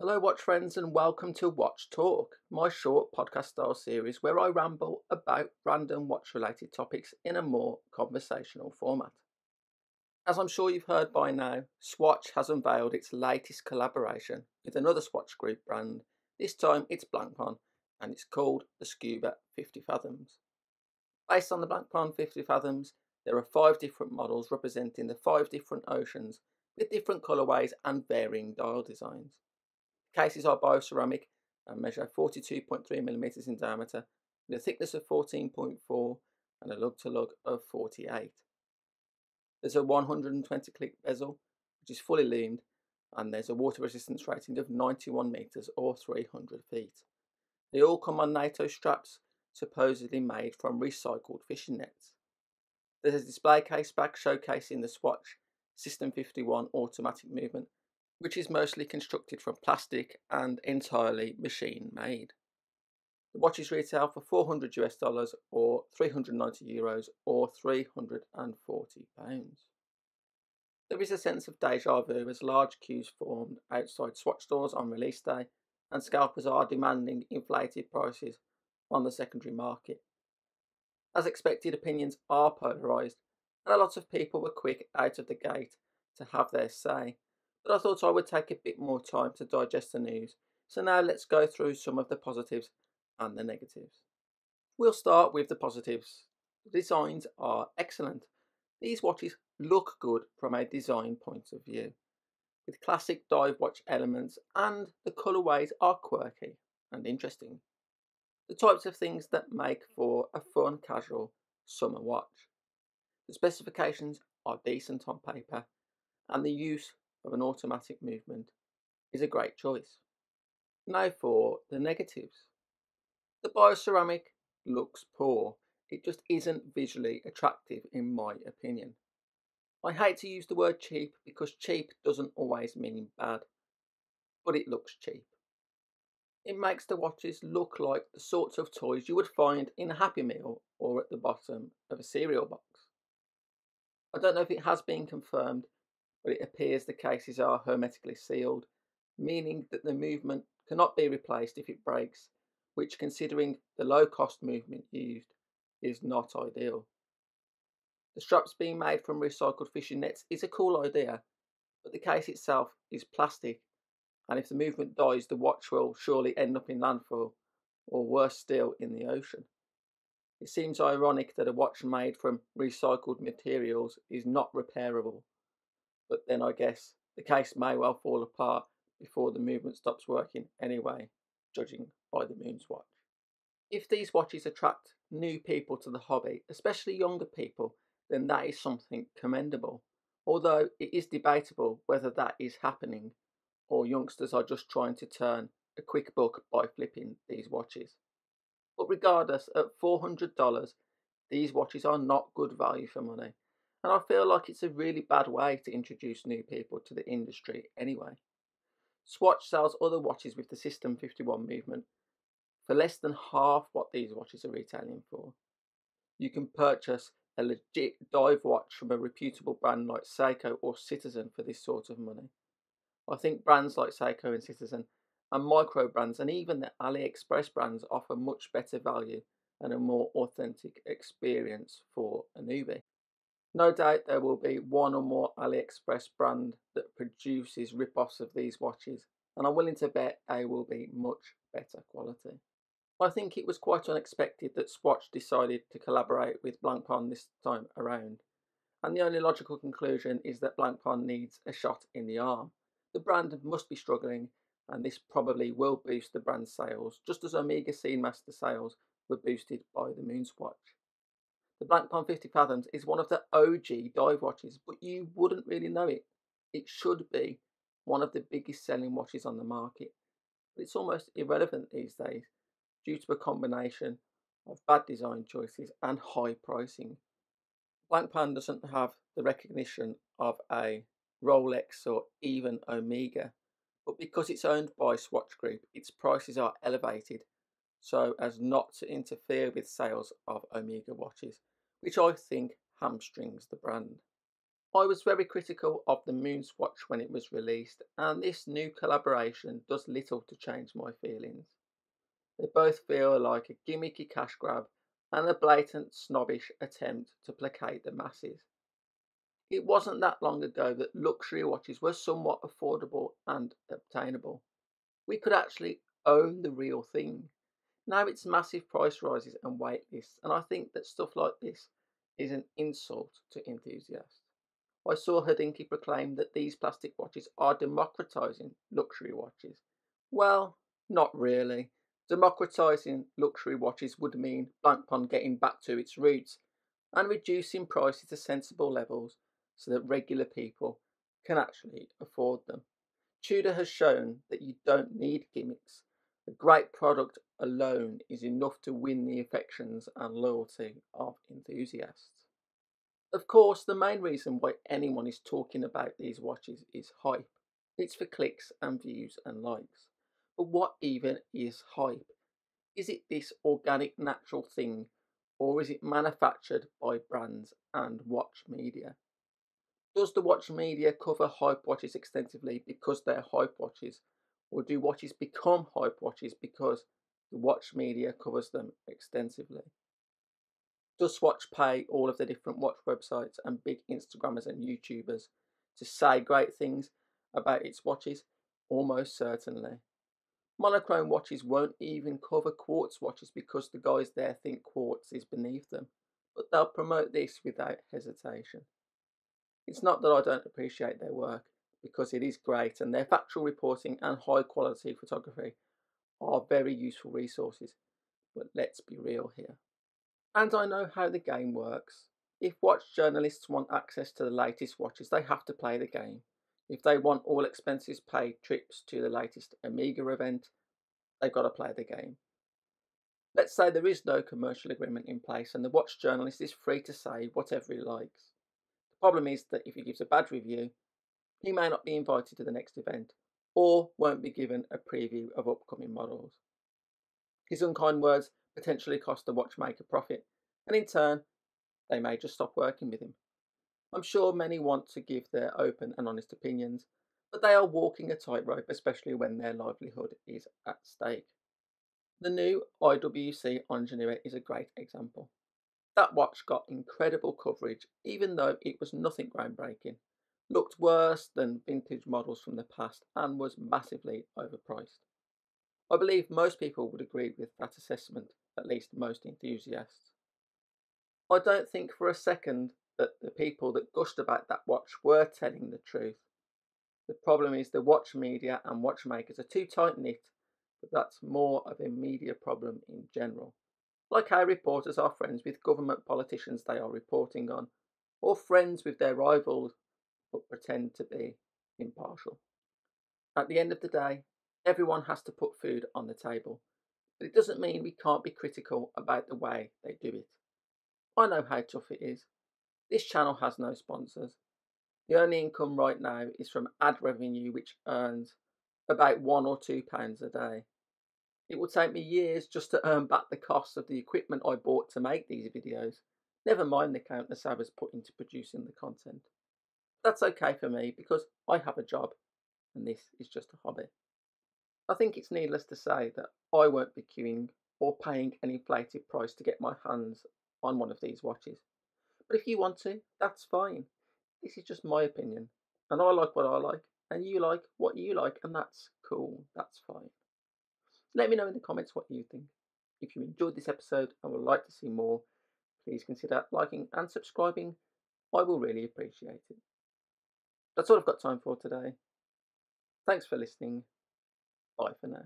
Hello, watch friends, and welcome to Watch Talk, my short podcast style series where I ramble about random watch related topics in a more conversational format. As I'm sure you've heard by now, Swatch has unveiled its latest collaboration with another Swatch Group brand. This time it's Blancpain, and it's called the Scuba 50 Fathoms. Based on the Blancpain 50 Fathoms, there are 5 different models representing the 5 different oceans with different colourways and varying dial designs. Cases are bioceramic and measure 42.3 mm in diameter with a thickness of 14.4 and a lug-to-lug of 48. There's a 120 click bezel, which is fully loomed, and there's a water resistance rating of 91 metres or 300 feet. They all come on NATO straps, supposedly made from recycled fishing nets. There's a display case back showcasing the Swatch System 51 automatic movement, which is mostly constructed from plastic and entirely machine made. The watches retail for $400 or €390 or £340. There is a sense of deja vu as large queues formed outside Swatch stores on release day, and scalpers are demanding inflated prices on the secondary market. As expected, opinions are polarised, and a lot of people were quick out of the gate to have their say. But I thought I would take a bit more time to digest the news, so now let's go through some of the positives and the negatives. We'll start with the positives. The designs are excellent. These watches look good from a design point of view, with classic dive watch elements, and the colourways are quirky and interesting. The types of things that make for a fun, casual summer watch. The specifications are decent on paper, and the use of an automatic movement is a great choice. Now for the negatives. The bioceramic looks poor. It just isn't visually attractive in my opinion. I hate to use the word cheap because cheap doesn't always mean bad, but it looks cheap. It makes the watches look like the sorts of toys you would find in a Happy Meal or at the bottom of a cereal box. I don't know if it has been confirmed, but it appears the cases are hermetically sealed, meaning that the movement cannot be replaced if it breaks, which, considering the low cost movement used, is not ideal. The straps being made from recycled fishing nets is a cool idea, but the case itself is plastic, and if the movement dies, the watch will surely end up in landfill, or worse still, in the ocean. It seems ironic that a watch made from recycled materials is not repairable, but then I guess the case may well fall apart before the movement stops working anyway, judging by the MoonSwatch. If these watches attract new people to the hobby, especially younger people, then that is something commendable, although it is debatable whether that is happening or youngsters are just trying to turn a quick buck by flipping these watches. But regardless, at $400, these watches are not good value for money, and I feel like it's a really bad way to introduce new people to the industry anyway. Swatch sells other watches with the System 51 movement for less than half what these watches are retailing for. You can purchase a legit dive watch from a reputable brand like Seiko or Citizen for this sort of money. I think brands like Seiko and Citizen and micro brands and even the AliExpress brands offer much better value and a more authentic experience for a newbie. No doubt there will be one or more AliExpress brand that produces rip-offs of these watches, and I'm willing to bet they will be much better quality. I think it was quite unexpected that Swatch decided to collaborate with Blancpain this time around, and the only logical conclusion is that Blancpain needs a shot in the arm. The brand must be struggling, and this probably will boost the brand's sales, just as Omega Seamaster sales were boosted by the MoonSwatch. The Blancpain 50 Fathoms is one of the OG dive watches, but you wouldn't really know it. It should be one of the biggest selling watches on the market, but it's almost irrelevant these days due to a combination of bad design choices and high pricing. Blancpain doesn't have the recognition of a Rolex or even Omega, but because it's owned by Swatch Group, its prices are elevated so as not to interfere with sales of Omega watches, which I think hamstrings the brand. I was very critical of the MoonSwatch when it was released, and this new collaboration does little to change my feelings. They both feel like a gimmicky cash grab and a blatant snobbish attempt to placate the masses. It wasn't that long ago that luxury watches were somewhat affordable and obtainable. We could actually own the real thing. Now it's massive price rises and wait lists, and I think that stuff like this is an insult to enthusiasts. I saw Hodinkee proclaim that these plastic watches are democratising luxury watches. Well, not really. Democratising luxury watches would mean Blancpain getting back to its roots and reducing prices to sensible levels so that regular people can actually afford them. Tudor has shown that you don't need gimmicks. A great product alone is enough to win the affections and loyalty of enthusiasts. Of course, the main reason why anyone is talking about these watches is hype. It's for clicks and views and likes. But what even is hype? Is it this organic, natural thing, or is it manufactured by brands and watch media? Does the watch media cover hype watches extensively because they're hype watches, or do watches become hype watches because the watch media covers them extensively? Does Swatch pay all of the different watch websites and big Instagrammers and YouTubers to say great things about its watches? Almost certainly. Monochrome watches won't even cover quartz watches because the guys there think quartz is beneath them, but they'll promote this without hesitation. It's not that I don't appreciate their work, because it is great and their factual reporting and high quality photography are very useful resources, but let's be real here. And I know how the game works. If watch journalists want access to the latest watches, they have to play the game. If they want all expenses paid trips to the latest Omega event, they've got to play the game. Let's say there is no commercial agreement in place and the watch journalist is free to say whatever he likes. The problem is that if he gives a bad review, he may not be invited to the next event or won't be given a preview of upcoming models. His unkind words potentially cost the watchmaker profit, and in turn, they may just stop working with him. I'm sure many want to give their open and honest opinions, but they are walking a tightrope, especially when their livelihood is at stake. The new IWC Ingenua is a great example. That watch got incredible coverage, even though it was nothing groundbreaking, looked worse than vintage models from the past, and was massively overpriced. I believe most people would agree with that assessment, at least most enthusiasts. I don't think for a second that the people that gushed about that watch were telling the truth. The problem is the watch media and watchmakers are too tight knit, but that's more of a media problem in general. Like how reporters are friends with government politicians they are reporting on, or friends with their rivals but pretend to be impartial. At the end of the day, everyone has to put food on the table, but it doesn't mean we can't be critical about the way they do it. I know how tough it is. This channel has no sponsors. The only income right now is from ad revenue, which earns about £1 or £2 a day. It will take me years just to earn back the cost of the equipment I bought to make these videos, never mind the countless hours put into producing the content. That's okay for me because I have a job and this is just a hobby. I think it's needless to say that I won't be queuing or paying an inflated price to get my hands on one of these watches. But if you want to, that's fine. This is just my opinion, and I like what I like, and you like what you like, and that's cool, that's fine. Let me know in the comments what you think. If you enjoyed this episode and would like to see more, please consider liking and subscribing. I will really appreciate it. That's all I've got time for today. Thanks for listening. Bye for now.